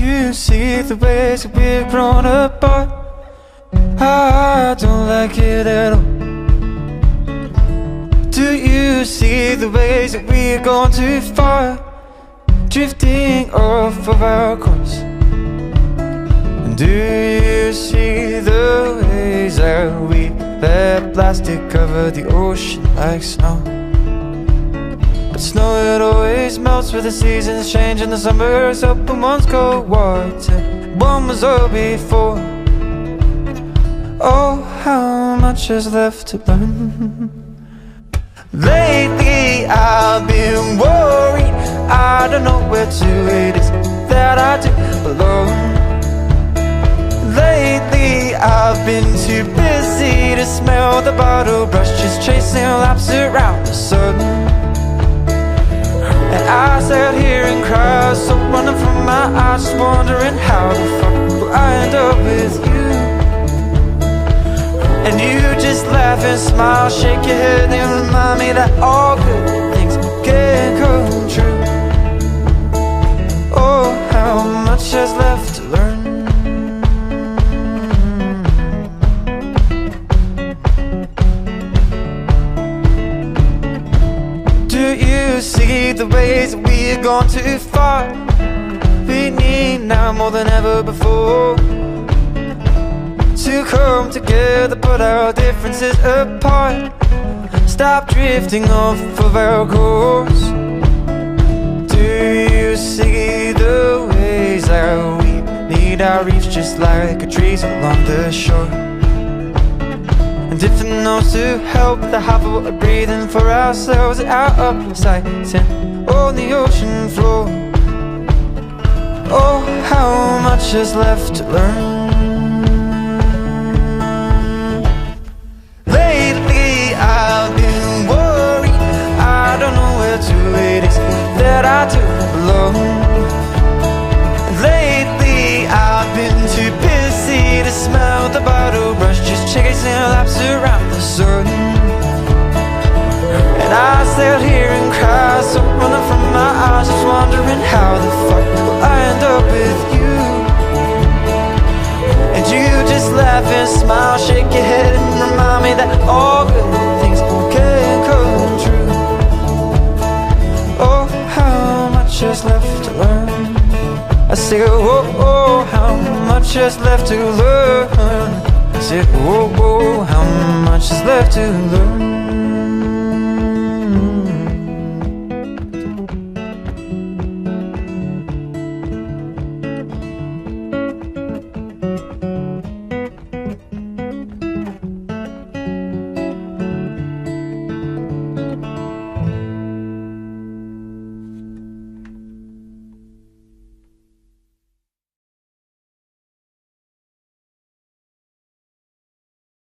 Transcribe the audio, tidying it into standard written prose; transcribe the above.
you see the ways that we've grown apart? I don't like it at all. Do you see the ways that we've gone too far, drifting off of our course? And do you see the ways that we let plastic cover the ocean like snow? But snow, it always melts with the seasons change, and the summers up and one's cold water. One was all before. Oh, how much is left to learn? Lately I've been worried, I don't know where to it is that I do belong. Lately I've been too busy to smell the bottle brush, just chasing laps around the sun. And I sat here and cried, so running from my eyes, just wondering how the fuck will I end up with you? And you just laugh and smile, shake your head and remind me that all good things can come true. Oh, how much is left to learn? Do you see the ways that we've gone too far? We need now more than ever before to come together, put our differences apart, stop drifting off of our course. Do you see the ways that we need our reefs just like trees along the shore? And different notes to help the half of what we're breathing for ourselves out of sight and on the ocean floor. Oh, how much is left to learn? That I do belong. Lately I've been too busy to smell the bottle brush, just chasing laps around the sun. And I sat here and cried, so running from my eyes, just wondering how the fuck will I end up with you? And you just laugh and smile, shake your head and remind me that all good things can come true. Oh, how much is left to learn? I say, oh, oh, how much is left to learn? I say, oh, oh, how much is left to learn?